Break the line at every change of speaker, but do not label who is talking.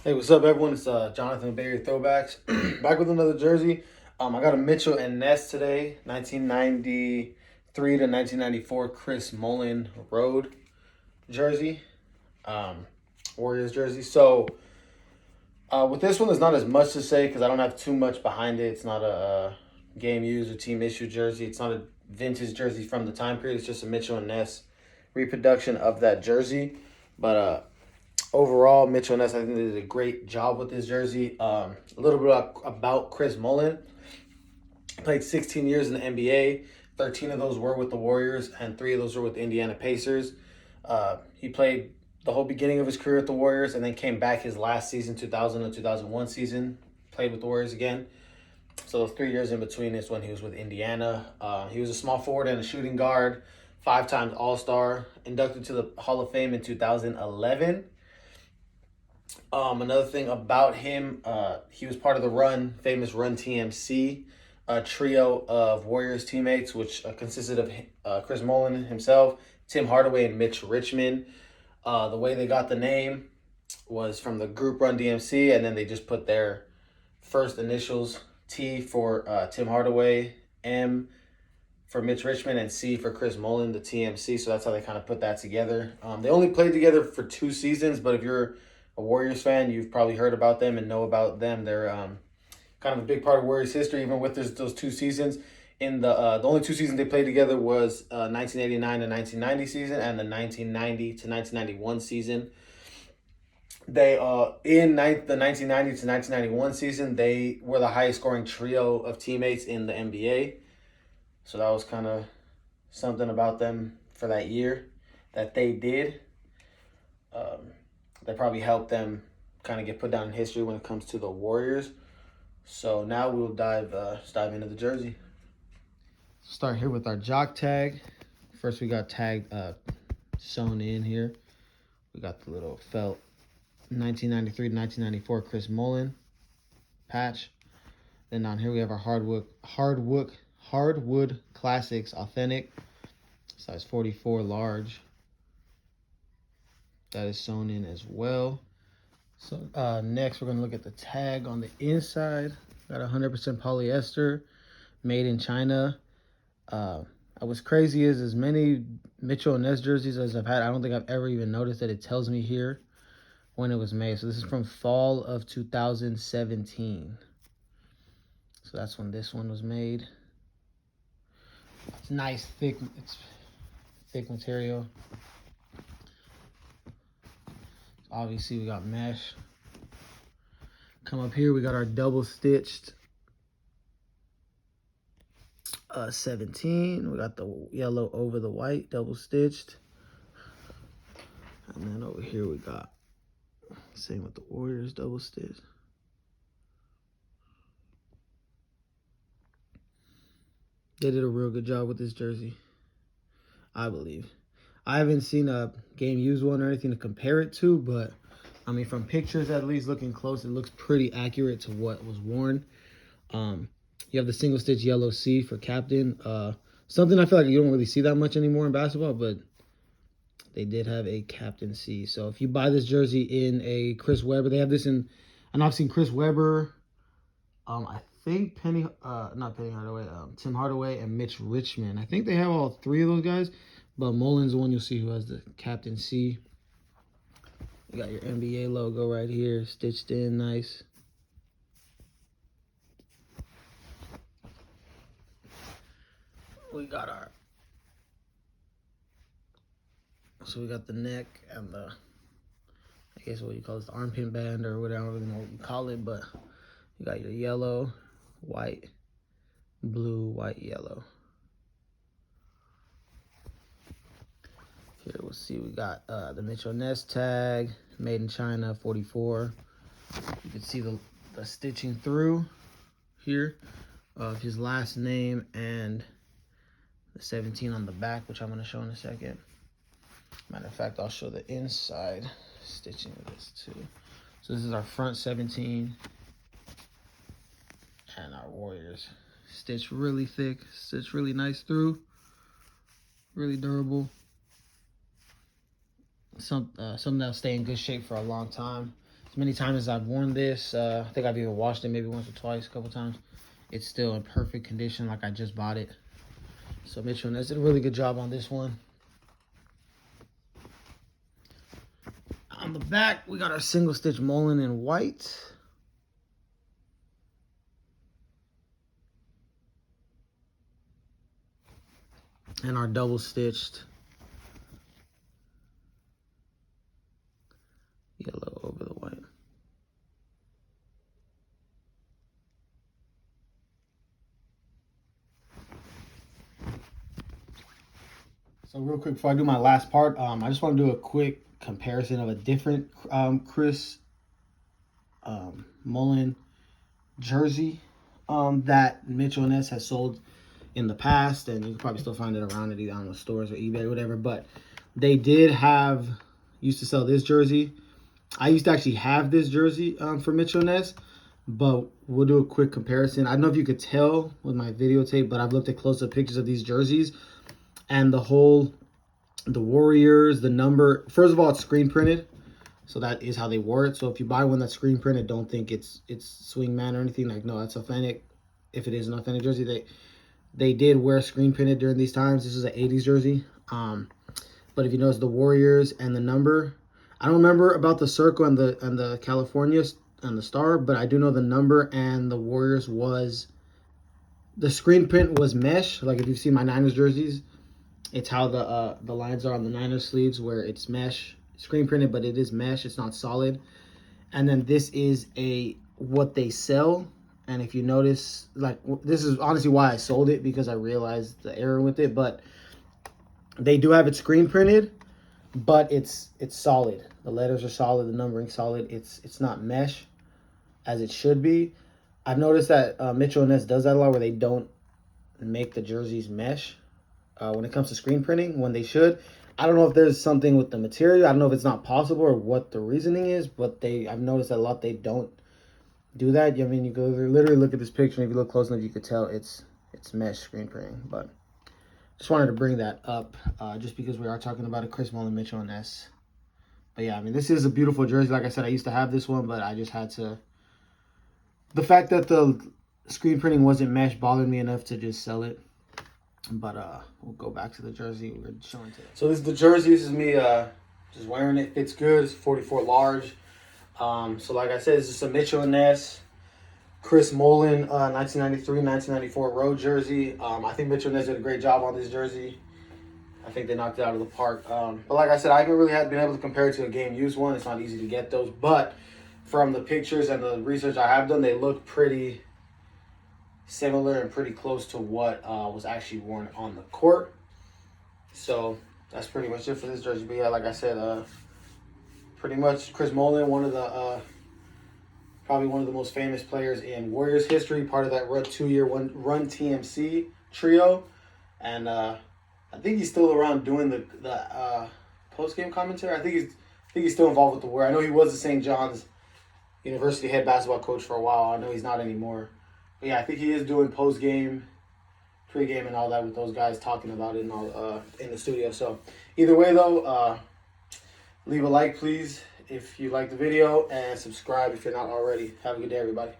Hey, what's up, everyone? It's Jonathan Barry Throwbacks back with another jersey. I got a Mitchell and Ness today, 1993 to 1994 Chris Mullin Road jersey, um, Warriors jersey. So with this one, there's not as much to say because I don't have too much behind it. It's not a game used or team issue jersey. It's not a vintage jersey from the time period. It's just a Mitchell and Ness reproduction of that jersey. But overall, Mitchell and Ness, I think they did a great job with this jersey. A little bit about Chris Mullin. He played 16 years in the NBA. 13 of those were with the Warriors, and 3 of those were with the Indiana Pacers. He played the whole beginning of his career at the Warriors, and then came back his last season, 2000 to 2001 season. Played with the Warriors again. So those 3 years in between is when he was with Indiana. He was a small forward and a shooting guard, 5 times All-Star, inducted to the Hall of Fame in 2011. Another thing about him, he was part of the famous Run TMC, a trio of Warriors teammates, which consisted of Chris Mullin himself, Tim Hardaway, and Mitch Richmond. The way they got the name was from the group Run DMC, and then they just put their first initials, T for Tim Hardaway, M for Mitch Richmond, and C for Chris Mullin, the TMC. So that's how they kind of put that together. They only played together for 2 seasons, but if you're a Warriors fan, you've probably heard about them and know about them. They're kind of a big part of Warriors history, even with those 2 seasons. In the only 2 seasons they played together was 1989 to 1990 season and the 1990 to 1991 season. They the 1990 to 1991 season, they were the highest scoring trio of teammates in the NBA. So that was kind of something about them for that year that they did. That probably helped them kind of get put down in history when it comes to the Warriors. So now we'll dive into the jersey. Start here with our jock tag. First, we got tagged sewn in here. We got the little felt 1993 to 1994 Chris Mullin patch. Then down here we have our hardwood classics authentic, size 44 large. That is sewn in as well. So next we're going to look at the tag on the inside. Got 100% polyester, made in China. What's crazy is as many Mitchell and Ness jerseys as I've had, I don't think I've ever even noticed that it tells me here when it was made. So this is from fall of 2017. So that's when this one was made. It's nice, thick material. Obviously, we got mesh. Come up here, we got our double stitched 17. We got the yellow over the white, double stitched. And then over here we got, same with the Warriors, double stitched. They did a real good job with this jersey, I believe. I haven't seen a game used one or anything to compare it to, but I mean, from pictures at least, looking close, it looks pretty accurate to what was worn. You have the single stitch yellow C for captain. Something I feel like you don't really see that much anymore in basketball, but they did have a captain C. So if you buy this jersey in a Chris Webber, they have this in, and I've seen Chris Webber, I think not Penny Hardaway, Tim Hardaway and Mitch Richmond. I think they have all 3 of those guys. But Mullin's the one you'll see who has the Captain C. You got your NBA logo right here, stitched in nice. We got we got the neck and the, I guess what you call it, the armpit band or whatever, I don't really know what you call it, but you got your yellow, white, blue, white, yellow. Here we'll see we got the Mitchell Ness tag, made in China, 44. You can see the stitching through here of his last name and the 17 on the back, which I'm going to show in a second. Matter of fact, I'll show the inside stitching of this too. So this is our front 17 and our Warriors. Stitched really thick, stitched really nice through, really durable. Something that'll stay in good shape for a long time, as many times as I've worn this, I think I've even washed it maybe once or twice, a couple times. It's still in perfect condition like I just bought it. So Mitchell and Ness did a really good job on this one. On the back, we got our single stitch Mullin in white. And our double stitched yellow over the white. So real quick before I do my last part, I just want to do a quick comparison of a different Chris Mullin jersey that Mitchell and Ness has sold in the past, and you can probably still find it around at either on the stores or eBay or whatever. But they used to sell this jersey. I used to actually have this jersey for Mitchell and Ness, but we'll do a quick comparison. I don't know if you could tell with my videotape, but I've looked at close-up pictures of these jerseys, and the Warriors, the number, first of all, it's screen printed. So that is how they wore it. So if you buy one that's screen printed, don't think it's Swingman or anything. Like, no, that's authentic. If it is an authentic jersey, they did wear screen printed during these times. This is an 80s jersey. But if you notice the Warriors and the number, I don't remember about the circle and the California and the star, but I do know the number and the Warriors was, the screen print was mesh. Like if you've seen my Niners jerseys, it's how the lines are on the Niners sleeves where it's mesh, screen printed, but it is mesh. It's not solid. And then this is what they sell. And if you notice, like, this is honestly why I sold it, because I realized the error with it. But they do have it screen printed, but it's solid. The letters are solid, the numbering solid. It's not mesh as it should be. I've noticed that Mitchell and Ness does that a lot, where they don't make the jerseys mesh when it comes to screen printing when they should. I don't know if there's something with the material. I don't know if it's not possible or what the reasoning is, but I've noticed that a lot they don't do that. I mean, you go literally look at this picture, and if you look close enough, you could tell it's mesh screen printing. But just wanted to bring that up just because we are talking about a Chris Mullin, Mitchell and Ness. But yeah, I mean, this is a beautiful jersey. Like I said, I used to have this one, but I just had to. The fact that the screen printing wasn't mesh bothered me enough to just sell it. But we'll go back to the jersey we were showing today. So this is the jersey. This is me just wearing it. Fits good. It's 44 large. So like I said, this is a Mitchell and Ness Chris Mullin 1993-1994 road jersey. I think Mitchell and Ness did a great job on this jersey. I think they knocked it out of the park. But like I said, I haven't really been able to compare it to a game used one. It's not easy to get those. But from the pictures and the research I have done, they look pretty similar and pretty close to what was actually worn on the court. So that's pretty much it for this jersey. But yeah, like I said, pretty much Chris Mullin, probably one of the most famous players in Warriors history, part of that two-year run TMC trio. And I think he's still around doing the post-game commentary. I think he's still involved with the Warriors. I know he was the St. John's University head basketball coach for a while. I know he's not anymore. But yeah, I think he is doing post-game, pre-game, and all that with those guys talking about it and all in the studio. So either way, though, leave a like, please, if you like the video, and subscribe if you're not already. Have a good day, everybody.